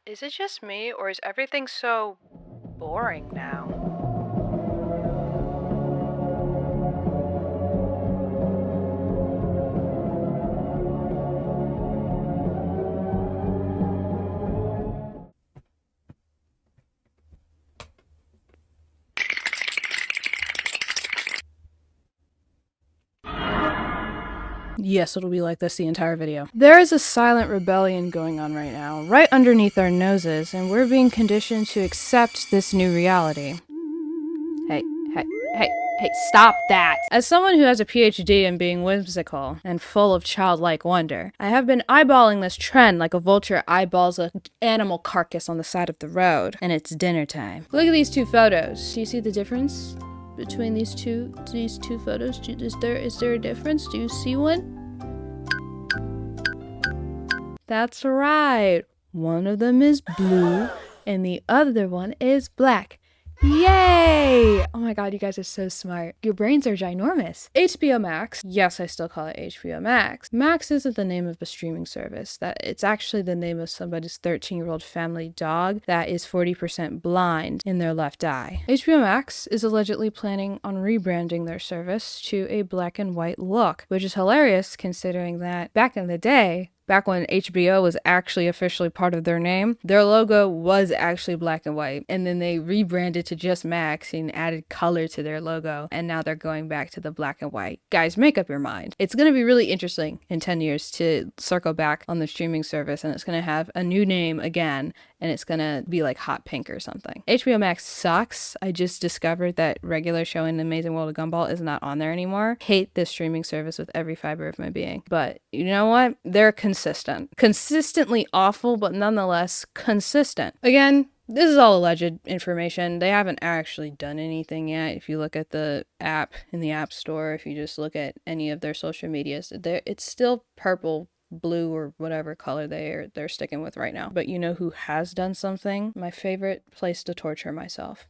Is it just me, or is everything so boring now? Yes, it'll be like this the entire video. There is a silent rebellion going on right now, right underneath our noses, and we're being conditioned to accept this new reality. Hey, stop that! As someone who has a PhD in being whimsical and full of childlike wonder, I have been eyeballing this trend like a vulture eyeballs an animal carcass on the side of the road, and it's dinner time. Look at these two photos. Do you see the difference between these two photos? Is there a difference? Do you see one? That's right. One of them is blue and the other one is black. Yay! Oh my god, you guys are so smart. Your brains are ginormous. HBO Max. Yes, I still call it HBO Max. Max isn't the name of a streaming service. It's actually the name of somebody's 13-year-old family dog that is 40% blind in their left eye. HBO Max is allegedly planning on rebranding their service to a black and white look, which is hilarious considering that back in the day, back when HBO was actually officially part of their name, their logo was actually black and white. And then they rebranded to just Max and added color to their logo. And now they're going back to the black and white. Guys, make up your mind. It's going to be really interesting in 10 years to circle back on the streaming service, and it's going to have a new name again. And it's going to be like hot pink or something. HBO Max sucks. I just discovered that regular showing The Amazing World of Gumball is not on there anymore. Hate this streaming service with every fiber of my being. But you know what? They're consistent. Consistently awful, but nonetheless consistent. Again, this is all alleged information. They haven't actually done anything yet. If you look at the app in the App Store, if you just look at any of their social medias, it's still purple, blue, or whatever color they're sticking with right now. But you know who has done something? My favorite place to torture myself.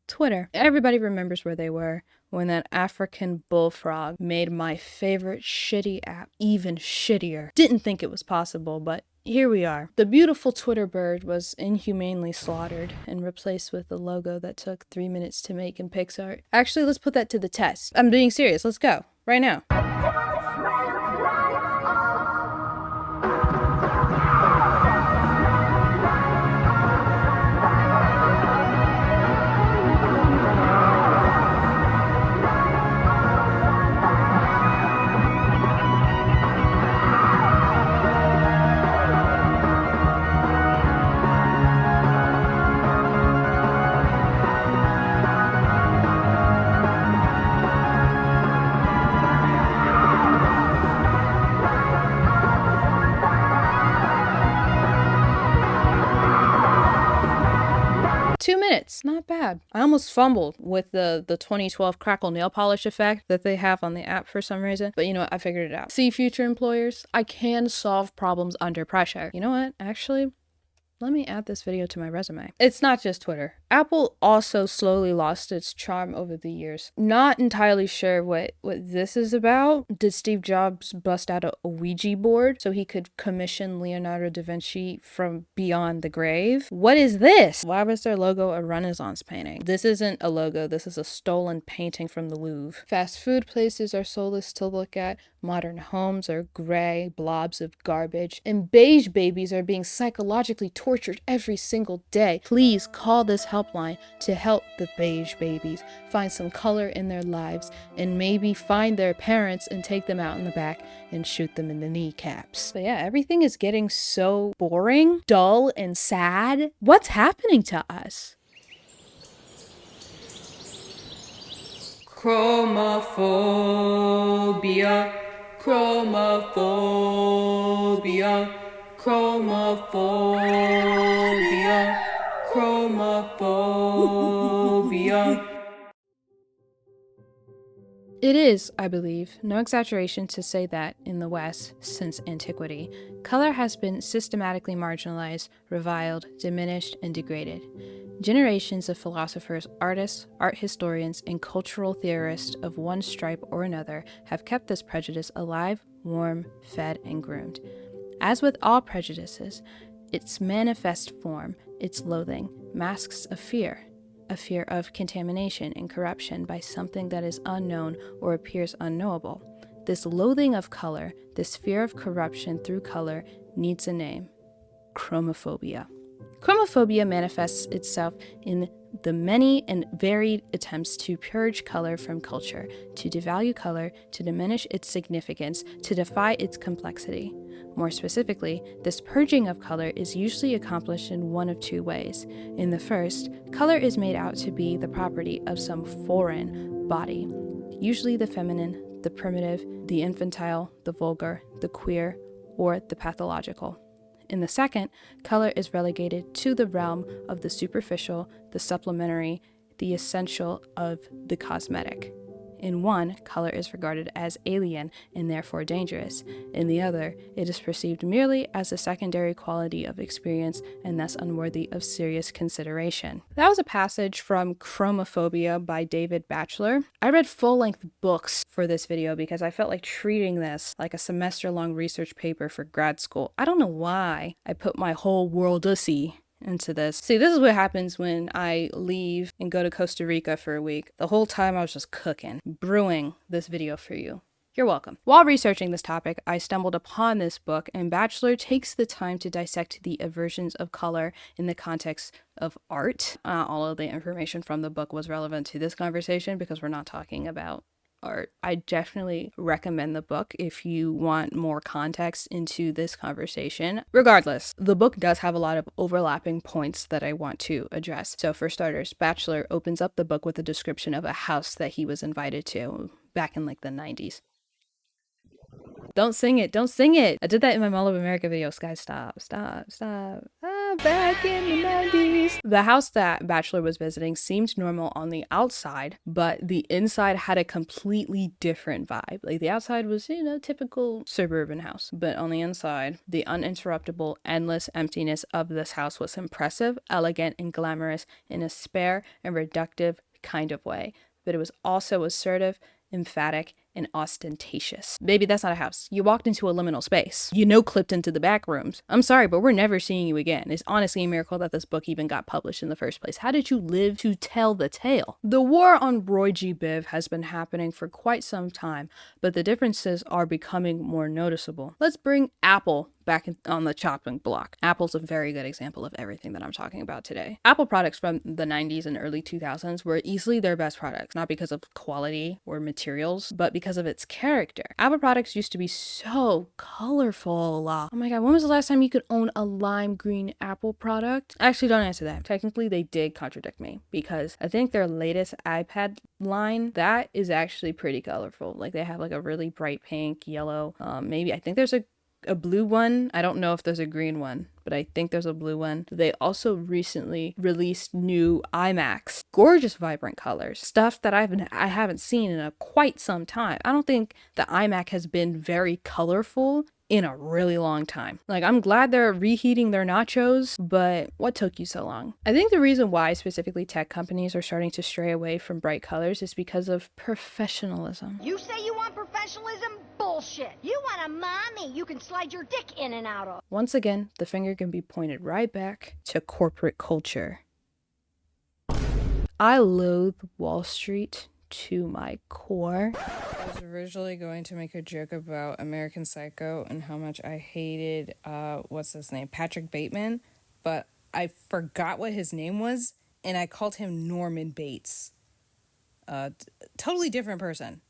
Twitter. Everybody remembers where they were when that African bullfrog made my favorite shitty app even shittier. Didn't think it was possible, but here we are. The beautiful Twitter bird was inhumanely slaughtered and replaced with a logo that took 3 minutes to make in PixArt. Actually, let's put that to the test. I'm being serious. Let's go. Right now. 2 minutes, not bad. I almost fumbled with the 2012 crackle nail polish effect that they have on the app for some reason, but you know what, I figured it out. See, future employers, I can solve problems under pressure. You know what, actually, let me add this video to my resume. It's not just Twitter. Apple also slowly lost its charm over the years. Not entirely sure what this is about. Did Steve Jobs bust out a Ouija board so he could commission Leonardo da Vinci from beyond the grave? What is this? Why was their logo a Renaissance painting? This isn't a logo, this is a stolen painting from the Louvre. Fast food places are soulless to look at. Modern homes are gray blobs of garbage. And beige babies are being psychologically tortured every single day. Please call this helpline to help the beige babies find some color in their lives and maybe find their parents and take them out in the back and shoot them in the kneecaps. But yeah, everything is getting so boring, dull, and sad. What's happening to us? Chromophobia, chromophobia, chromophobia, chromophobia. It is, I believe, no exaggeration to say that in the West, since antiquity, color has been systematically marginalized, reviled, diminished, and degraded. Generations of philosophers, artists, art historians, and cultural theorists of one stripe or another have kept this prejudice alive, warm, fed, and groomed. As with all prejudices, Its manifest form, its loathing, masks a fear of contamination and corruption by something that is unknown or appears unknowable. This loathing of color, this fear of corruption through color, needs a name: chromophobia. Chromophobia manifests itself in the many and varied attempts to purge color from culture, to devalue color, to diminish its significance, to defy its complexity. More specifically, this purging of color is usually accomplished in one of two ways. In the first, color is made out to be the property of some foreign body, usually the feminine, the primitive, the infantile, the vulgar, the queer, or the pathological. In the second, color is relegated to the realm of the superficial, the supplementary, the essential of the cosmetic. In one, color is regarded as alien and therefore dangerous. In the other, it is perceived merely as a secondary quality of experience and thus unworthy of serious consideration. That was a passage from Chromophobia by David Batchelor. I read full-length books for this video because I felt like treating this like a semester-long research paper for grad school. I don't know why I put my whole world-ussy into this. See, this is what happens when I leave and go to Costa Rica for a week. The whole time I was just cooking, brewing this video for you. You're welcome. While researching this topic, I stumbled upon this book, and Batchelor takes the time to dissect the aversions of color in the context of art. All of the information from the book was relevant to this conversation because we're not talking about art. I definitely recommend the book if you want more context into this conversation. Regardless, the book does have a lot of overlapping points that I want to address. So for starters, Batchelor opens up the book with a description of a house that he was invited to back in like the 90s. Don't sing it. Don't sing it. I did that in my Mall of America video. Guys, stop. Back in the 90s. The house that Batchelor was visiting seemed normal on the outside, but the inside had a completely different vibe. Like the outside was, typical suburban house, but on the inside, the uninterruptible, endless emptiness of this house was impressive, elegant, and glamorous in a spare and reductive kind of way. But it was also assertive, emphatic, and ostentatious. Baby, that's not a house. You walked into a liminal space. Clipped into the back rooms. I'm sorry, but we're never seeing you again. It's honestly a miracle that this book even got published in the first place. How did you live to tell the tale? The war on Roy G. Biv has been happening for quite some time, but the differences are becoming more noticeable. Let's bring Apple back on the chopping block. Apple's a very good example of everything that I'm talking about today. Apple products from the 90s and early 2000s were easily their best products, not because of quality or materials, but because of its character. Apple products used to be so colorful. Oh my god, when was the last time you could own a lime green Apple product? Actually, don't answer that. Technically, they did contradict me because I think their latest iPad line, that is actually pretty colorful. Like they have like a really bright pink, yellow, maybe I think there's a blue one. I don't know if there's a green one, but I think there's a blue one. They also recently released new iMacs. Gorgeous, vibrant colors. Stuff that I haven't seen in quite some time. I don't think the iMac has been very colorful in a really long time. Like, I'm glad they're reheating their nachos, but what took you so long? I think the reason why specifically tech companies are starting to stray away from bright colors is because of professionalism. You say you want professionalism? Bullshit. You want a mommy you can slide your dick in and out of. Once again, the finger can be pointed right back to corporate culture. I loathe Wall Street to my core. I was originally going to make a joke about American Psycho and how much I hated, what's his name? Patrick Bateman, but I forgot what his name was, and I called him Norman Bates. Totally different person.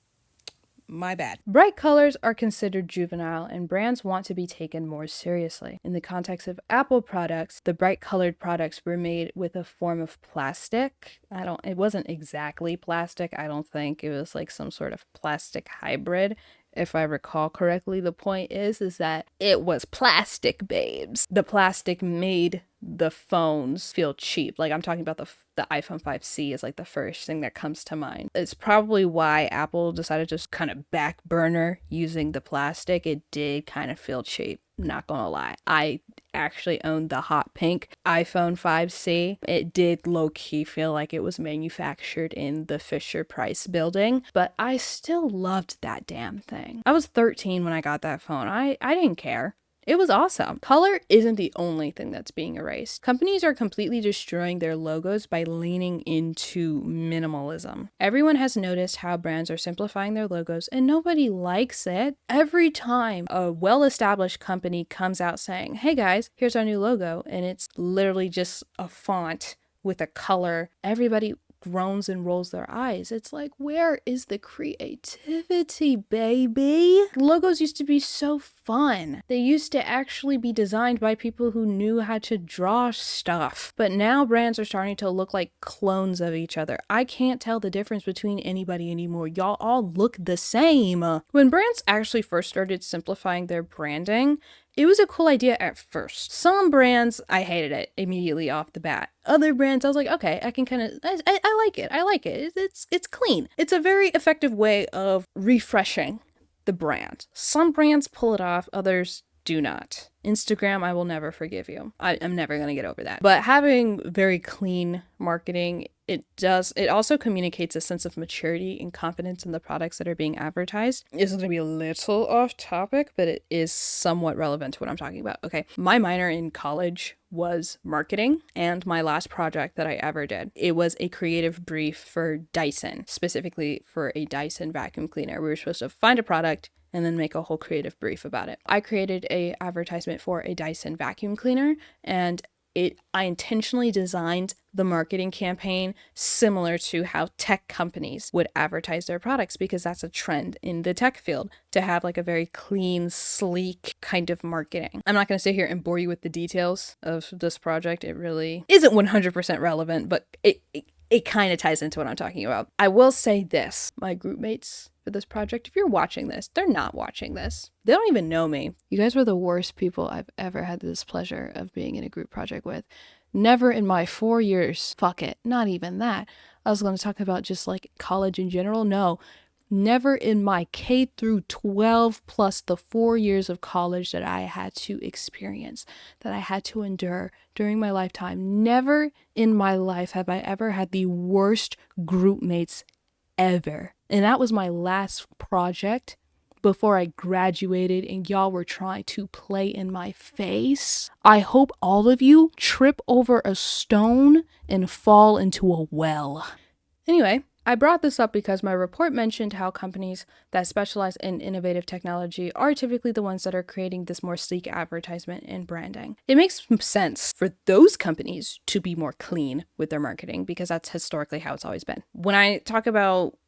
My bad. Bright colors are considered juvenile, and brands want to be taken more seriously. In the context of Apple products, the bright colored products were made with a form of plastic. It wasn't exactly plastic, I don't think. It was like some sort of plastic hybrid. If I recall correctly, the point is that it was plastic, babes. The plastic made the phones feel cheap. Like, I'm talking about the iPhone 5C is like the first thing that comes to mind. It's probably why Apple decided to just kind of back burner using the plastic. It did kind of feel cheap. Not gonna lie. I actually owned the hot pink iPhone 5C. It did low-key feel like it was manufactured in the Fisher-Price building, but I still loved that damn thing. I was 13 when I got that phone. I didn't care. It was awesome. Color isn't the only thing that's being erased. Companies are completely destroying their logos by leaning into minimalism. Everyone has noticed how brands are simplifying their logos and nobody likes it. Every time a well-established company comes out saying, hey guys, here's our new logo, and it's literally just a font with a color, everybody groans and rolls their eyes. It's like, where is the creativity, baby? Logos used to be so fun. They used to actually be designed by people who knew how to draw stuff. But now brands are starting to look like clones of each other. I can't tell the difference between anybody anymore. Y'all all look the same. When brands actually first started simplifying their branding, it was a cool idea at first. Some brands, I hated it immediately off the bat. Other brands, I was like, okay, I can kind of, I like it. I like it. It's clean. It's a very effective way of refreshing the brand. Some brands pull it off, others do not. Instagram, I will never forgive you. I'm never going to get over that. But having very clean marketing, it also communicates a sense of maturity and confidence in the products that are being advertised. This is going to be a little off topic, but it is somewhat relevant to what I'm talking about. Okay, my minor in college was marketing, and my last project that I ever did, it was a creative brief for Dyson, specifically for a Dyson vacuum cleaner. We were supposed to find a product and then make a whole creative brief about it. I created a advertisement for a Dyson vacuum cleaner, and I intentionally designed the marketing campaign similar to how tech companies would advertise their products, because that's a trend in the tech field, to have like a very clean, sleek kind of marketing. I'm not going to sit here and bore you with the details of this project. It really isn't 100% relevant, but it kind of ties into what I'm talking about. I will say this, my group mates for this project, if you're watching this, they're not watching this. They don't even know me. You guys were the worst people I've ever had this pleasure of being in a group project with. Never in my 4 years, fuck it, not even that. I was going to talk about just like college in general. No, never in my K through 12 plus the 4 years of college that I had to experience, that I had to endure during my lifetime. Never in my life have I ever had the worst group mates ever. And that was my last project before I graduated, and y'all were trying to play in my face. I hope all of you trip over a stone and fall into a well. Anyway, I brought this up because my report mentioned how companies that specialize in innovative technology are typically the ones that are creating this more sleek advertisement and branding. It makes sense for those companies to be more clean with their marketing, because that's historically how it's always been. When I talk about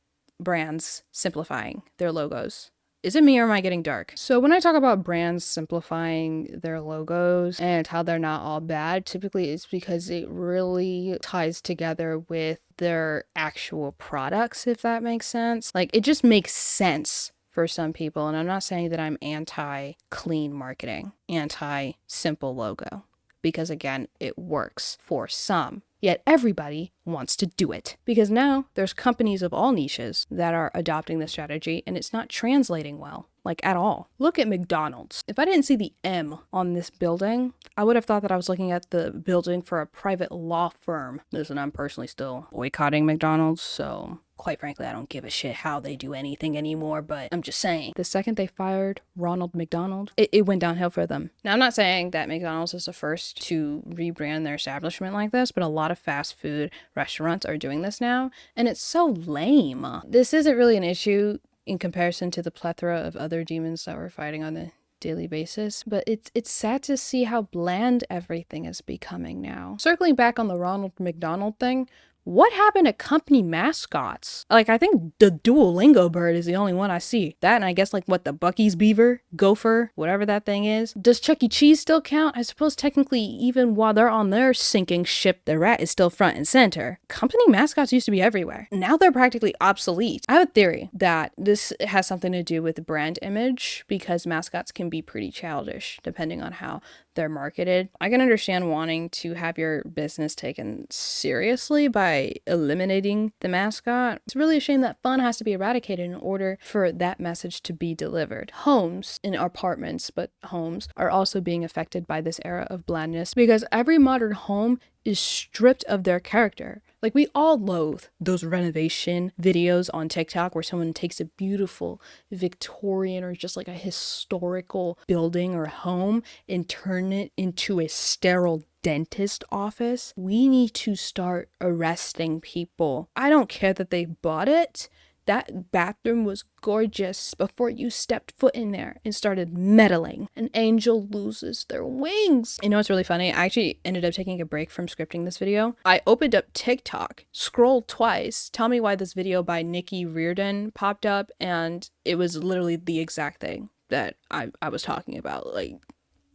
brands simplifying their logos, is it me or am I getting dark? So when I talk about brands simplifying their logos and how they're not all bad, typically it's because it really ties together with their actual products, if that makes sense. Like, it just makes sense for some people. And I'm not saying that I'm anti-clean marketing, anti-simple logo, because again, it works for some. Yet everybody wants to do it, because now there's companies of all niches that are adopting this strategy, and it's not translating well, like at all. Look at McDonald's. If I didn't see the M on this building, I would have thought that I was looking at the building for a private law firm. Listen, I'm personally still boycotting McDonald's, so quite frankly, I don't give a shit how they do anything anymore, but I'm just saying. The second they fired Ronald McDonald, it went downhill for them. Now, I'm not saying that McDonald's is the first to rebrand their establishment like this, but a lot of fast food restaurants are doing this now, and it's so lame. This isn't really an issue in comparison to the plethora of other demons that we're fighting on a daily basis, but it's sad to see how bland everything is becoming now. Circling back on the Ronald McDonald thing, what happened to company mascots? Like, I think the Duolingo bird is the only one I see. That, and I guess like what, the Buc-ee's beaver, gopher, whatever that thing is. Does Chuck E. Cheese still count? I suppose technically, even while they're on their sinking ship, the rat is still front and center. Company mascots used to be everywhere. Now they're practically obsolete. I have a theory that this has something to do with brand image, because mascots can be pretty childish depending on how they're marketed. I can understand wanting to have your business taken seriously by eliminating the mascot. It's really a shame that fun has to be eradicated in order for that message to be delivered. Homes, in apartments, but homes, are also being affected by this era of blandness, because every modern home is stripped of their character. Like, we all loathe those renovation videos on TikTok where someone takes a beautiful Victorian or just like a historical building or home and turn it into a sterile dentist office. We need to start arresting people. I don't care that they bought it. That bathroom was gorgeous before you stepped foot in there and started meddling. An angel loses their wings. You know what's really funny? I actually ended up taking a break from scripting this video. I opened up TikTok, scrolled twice, tell me why this video by Nikki Reardon popped up, and it was literally the exact thing that I was talking about. Like,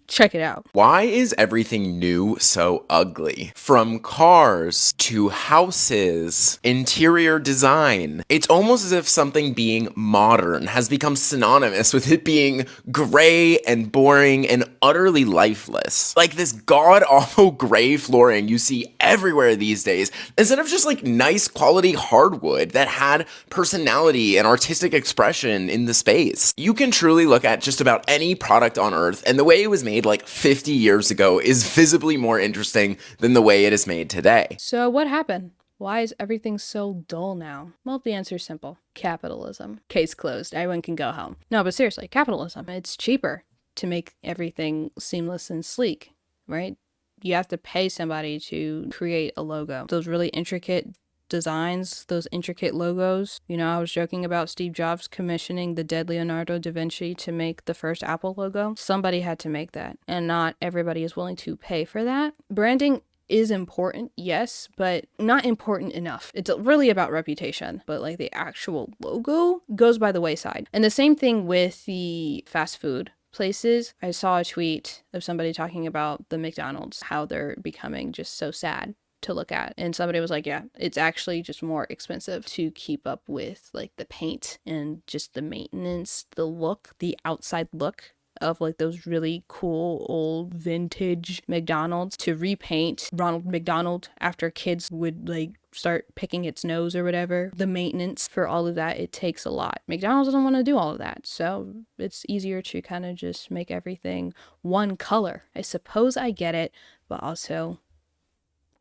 check it out. Why is everything new so ugly? From cars to houses, interior design. It's almost as if something being modern has become synonymous with it being gray and boring and utterly lifeless. Like this god-awful gray flooring you see everywhere these days, instead of just like nice quality hardwood that had personality and artistic expression in the space. You can truly look at just about any product on earth, and the way it was made like 50 years ago is visibly more interesting than the way it is made today. So what happened? Why is everything so dull now? Well, the answer is simple. Capitalism. Case closed. Everyone can go home. No, but seriously, capitalism. It's cheaper to make everything seamless and sleek, right? You have to pay somebody to create a logo. Those really intricate designs, those intricate logos. You know, I was joking about Steve Jobs commissioning the dead Leonardo da Vinci to make the first Apple logo. Somebody had to make that, and not everybody is willing to pay for that. Branding is important, yes, but not important enough. It's really about reputation, but like the actual logo goes by the wayside. And the same thing with the fast food places. I saw a tweet of somebody talking about the McDonald's, how they're becoming just so sad to look at, and somebody was like, yeah, it's actually just more expensive to keep up with like the paint and just the maintenance, the look, the outside look of like those really cool old vintage McDonald's, to repaint Ronald McDonald after kids would like start picking its nose or whatever. The maintenance for all of that, it takes a lot. McDonald's doesn't want to do all of that, so it's easier to kind of just make everything one color. I suppose I get it, but also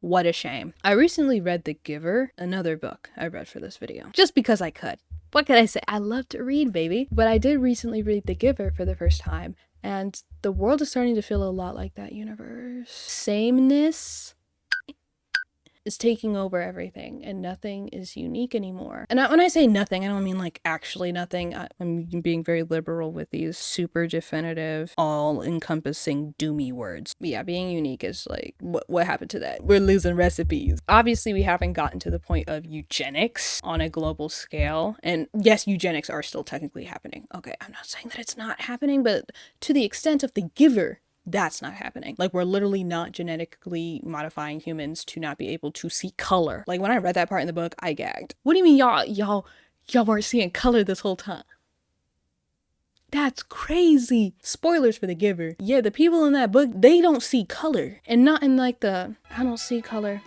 what a shame. I recently read The Giver, another book I read for this video, just because I could. What could I say? I love to read, baby. But I did recently read The Giver for the first time, and the world is starting to feel a lot like that universe. Sameness is taking over everything, and nothing is unique anymore. And when I say nothing, I don't mean like actually nothing. I'm being very liberal with these super definitive, all-encompassing doomy words. But yeah, being unique is like, what happened to that? We're losing recipes. Obviously, we haven't gotten to the point of eugenics on a global scale. And yes, eugenics are still technically happening. Okay, I'm not saying that it's not happening, but to the extent of The Giver, that's not happening. Like, we're literally not genetically modifying humans to not be able to see color. Like, when I read that part in the book, I gagged. What do you mean y'all weren't seeing color this whole time? That's crazy. Spoilers for The Giver. Yeah, the people in that book, they don't see color. And not in like the, I don't see color.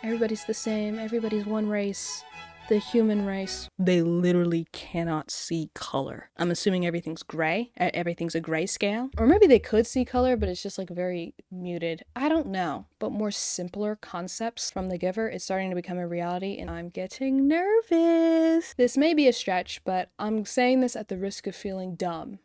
Everybody's the same. Everybody's one race. The human race. They literally cannot see color. I'm assuming everything's gray. Everything's a grayscale. Or maybe they could see color, but it's just like very muted. I don't know. But more simpler concepts from The Giver is starting to become a reality, and I'm getting nervous. This may be a stretch, but I'm saying this at the risk of feeling dumb.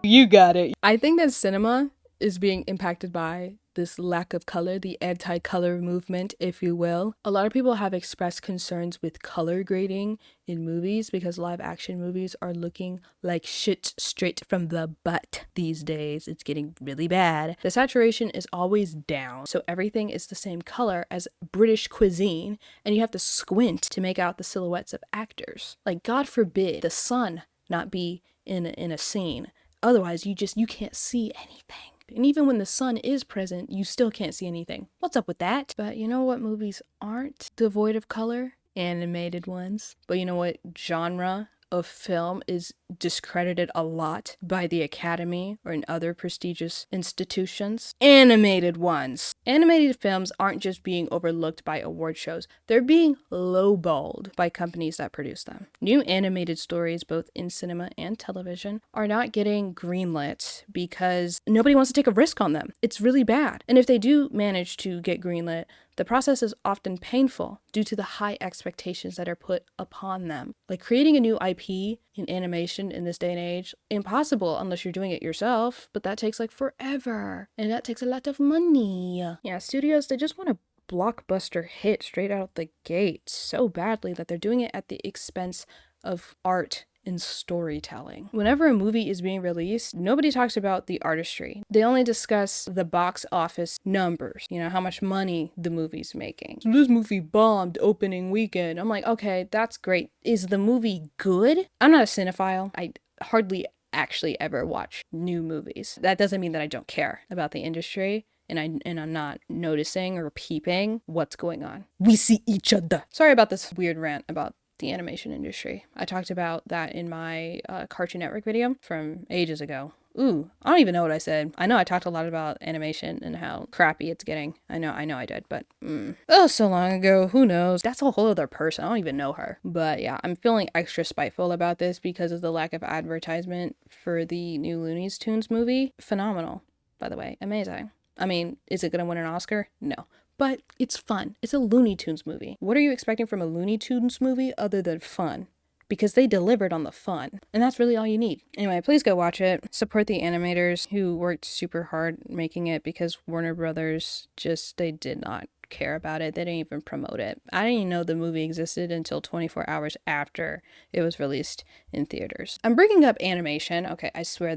You got it. I think that cinema is being impacted by this lack of color, the anti-color movement, if you will. A lot of people have expressed concerns with color grading in movies because live action movies are looking like shit straight from the butt these days. It's getting really bad. The saturation is always down, so everything is the same color as British cuisine, and you have to squint to make out the silhouettes of actors. Like, God forbid the sun not be in a scene. Otherwise, you can't see anything. And even when the sun is present, you still can't see anything. What's up with that? But you know what movies aren't devoid of color? Animated ones. But you know what genre of film is discredited a lot by the Academy or in other prestigious institutions. Animated ones. Animated films aren't just being overlooked by award shows, they're being lowballed by companies that produce them. New animated stories, both in cinema and television, are not getting greenlit because nobody wants to take a risk on them. It's really bad. And if they do manage to get greenlit, the process is often painful due to the high expectations that are put upon them. Like creating a new IP in animation in this day and age, impossible unless you're doing it yourself, but that takes like forever. And that takes a lot of money. Yeah, studios, they just want a blockbuster hit straight out the gate so badly that they're doing it at the expense of art in storytelling. Whenever a movie is being released, nobody talks about the artistry. They only discuss the box office numbers, how much money the movie's making. So this movie bombed opening weekend. I'm like, okay, that's great. Is the movie good? I'm not a cinephile. I hardly actually ever watch new movies. That doesn't mean that I don't care about the industry. And I'm not noticing or peeping what's going on. We see each other. Sorry about this weird rant about the animation industry. I talked about that in my Cartoon Network video from ages ago. Ooh, I don't even know what I said. I know I talked a lot about animation and how crappy it's getting. I know I did, but oh, so long ago, who knows? That's a whole other person. I don't even know her. But yeah, I'm feeling extra spiteful about this because of the lack of advertisement for the new Looney Tunes movie. Phenomenal, by the way. Amazing. I mean, is it gonna win an Oscar? No. But it's fun. It's a Looney Tunes movie. What are you expecting from a Looney Tunes movie other than fun? Because they delivered on the fun. And that's really all you need. Anyway, please go watch it. Support the animators who worked super hard making it because Warner Brothers they did not care about it. They didn't even promote it. I didn't even know the movie existed until 24 hours after it was released in theaters. I'm bringing up animation. Okay, I swear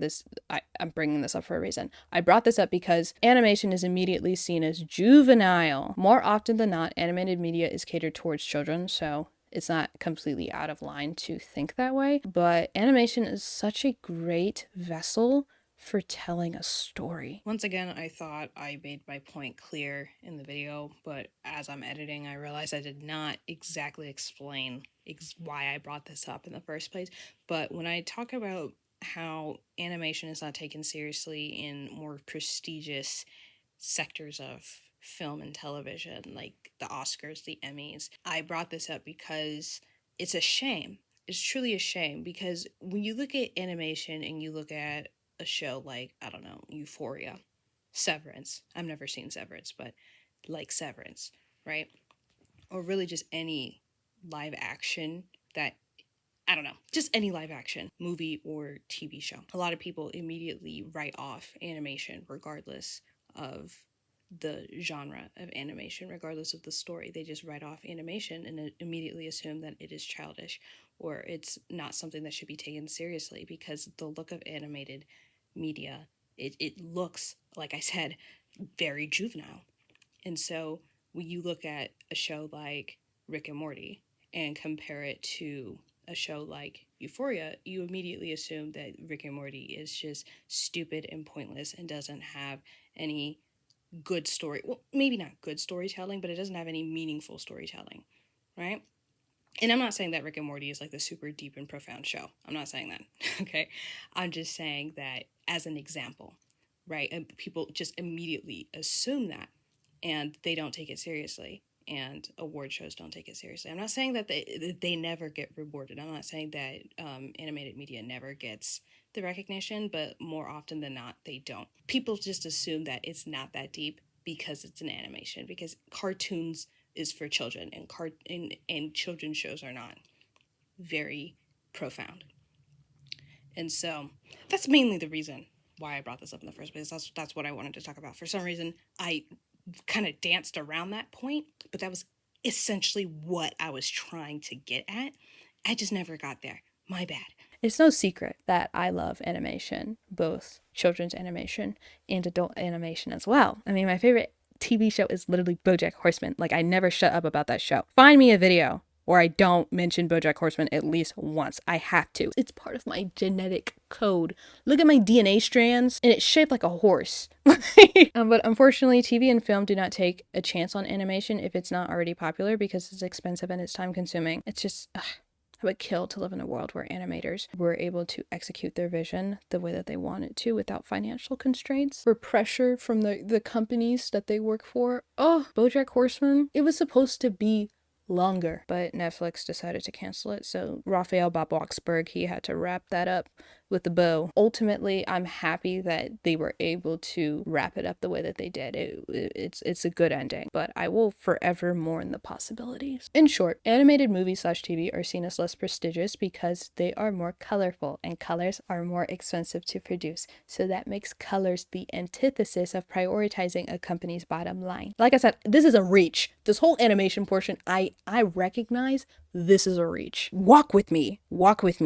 I'm bringing this up for a reason. I brought this up because animation is immediately seen as juvenile. More often than not, animated media is catered towards children, so it's not completely out of line to think that way. But animation is such a great vessel for telling a story. Once again, I thought I made my point clear in the video, but as I'm editing, I realized I did not exactly explain why I brought this up in the first place. But when I talk about how animation is not taken seriously in more prestigious sectors of film and television, like the Oscars, the Emmys, I brought this up because it's a shame. It's truly a shame because when you look at animation and you look at a show like, I don't know, Euphoria, Severance. I've never seen Severance, but like Severance, right? Or really just any live action just any live action movie or TV show. A lot of people immediately write off animation regardless of the genre of animation, regardless of the story. They just write off animation and immediately assume that it is childish or it's not something that should be taken seriously because the look of animated media, it looks, like I said, very juvenile. And so when you look at a show like Rick and Morty and compare it to a show like Euphoria, you immediately assume that Rick and Morty is just stupid and pointless and doesn't have any good story. Well, maybe not good storytelling, but it doesn't have any meaningful storytelling, right? And I'm not saying that Rick and Morty is like the super deep and profound show. I'm not saying that, okay? I'm just saying that as an example, right? And people just immediately assume that, and they don't take it seriously, and award shows don't take it seriously. I'm not saying that they never get rewarded. I'm not saying that animated media never gets the recognition, but more often than not, they don't. People just assume that it's not that deep because it's an animation, because cartoons is for children, and children's shows are not very profound. And so that's mainly the reason why I brought this up in the first place. That's what I wanted to talk about. For some reason, I kind of danced around that point, but that was essentially what I was trying to get at. I just never got there. My bad. It's no secret that I love animation, both children's animation and adult animation as well. I mean, my favorite TV show is literally BoJack Horseman. Like, I never shut up about that show. Find me a video where I don't mention BoJack Horseman at least once. I have to. It's part of my genetic code. Look at my DNA strands, and it's shaped like a horse. But unfortunately, TV and film do not take a chance on animation if it's not already popular because it's expensive and it's time consuming. It's just, I would kill to live in a world where animators were able to execute their vision the way that they wanted to without financial constraints or pressure from the companies that they work for. Oh, BoJack Horseman, it was supposed to be longer, but Netflix decided to cancel it, so Raphael Bob Waksberg, he had to wrap that up with the bow. Ultimately, I'm happy that they were able to wrap it up the way that they did. It's a good ending, but I will forever mourn the possibilities. In short, animated movies / TV are seen as less prestigious because they are more colorful, and colors are more expensive to produce. So that makes colors the antithesis of prioritizing a company's bottom line. Like I said, this is a reach. This whole animation portion, I recognize this is a reach. Walk with me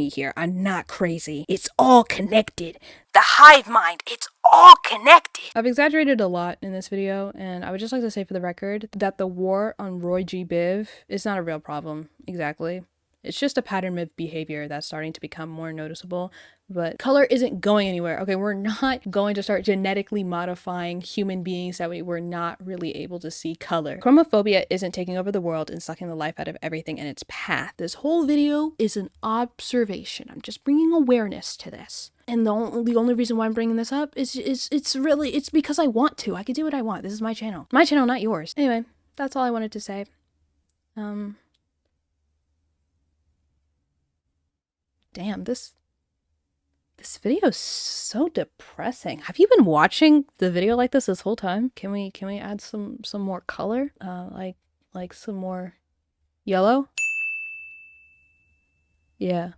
here. I'm not crazy. It's all connected. The hive mind, it's all connected. I've exaggerated a lot in this video, and I would just like to say for the record that the war on Roy G. Biv is not a real problem, exactly. It's just a pattern of behavior that's starting to become more noticeable, but color isn't going anywhere. Okay, we're not going to start genetically modifying human beings that we were not really able to see color. Chromophobia isn't taking over the world and sucking the life out of everything in its path. This whole video is an observation. I'm just bringing awareness to this. And the only reason why I'm bringing this up is it's because I want to. I can do what I want. This is my channel. My channel, not yours. Anyway, that's all I wanted to say. Damn, this video is so depressing. Have you been watching the video like this whole time? Can we add some more color? Like some more yellow? Yeah.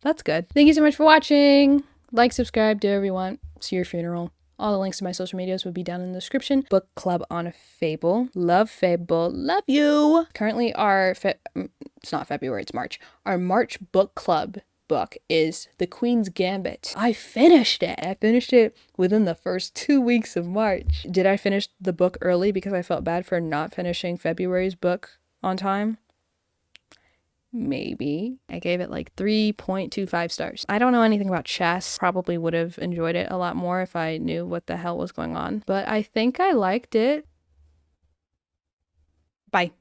That's good. Thank you so much for watching. Like, subscribe, do whatever you want. See your funeral. All the links to my social medias will be down in the description. Book club on Fable. Love Fable. Love you. Currently it's not February, it's March. Our March book club book is The Queen's Gambit. I finished it. I finished it within the first 2 weeks of March. Did I finish the book early because I felt bad for not finishing February's book on time? Maybe. I gave it like 3.25 stars. I don't know anything about chess. Probably would have enjoyed it a lot more if I knew what the hell was going on. But I think I liked it. Bye.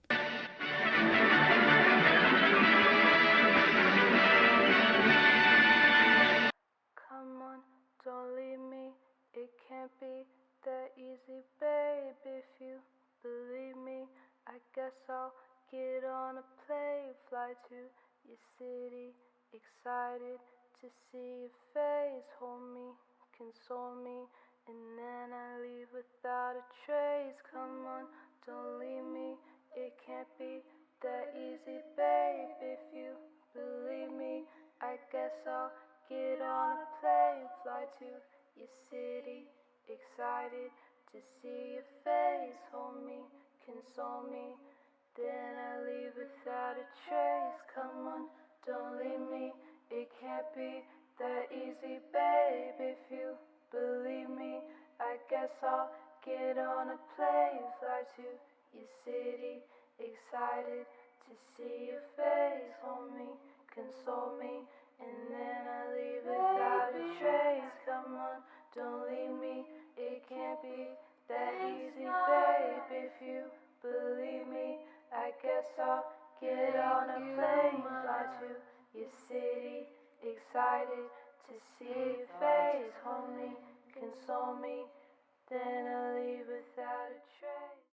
Come on, don't leave me. It can't be that easy, babe. If you believe me, I guess I'll get on a plane, fly to your city, excited to see your face. Hold me, console me, and then I leave without a trace. Come on, don't leave me. It can't be that easy, babe. If you believe me, I guess I'll get on a plane, fly to your city, excited to see your face. Hold me, console me, then I leave without a trace. Come on, don't leave me. It can't be that easy, babe. If you believe me, I guess I'll get on a plane, fly to your city, excited to see your face. Hold me, console me, and then I leave without a trace. Come on, don't leave me. It can't be that easy, babe. If you believe me, I guess I'll get on a plane, fly to your city, excited to see your face. Hold me, console me, then I leave without a trace.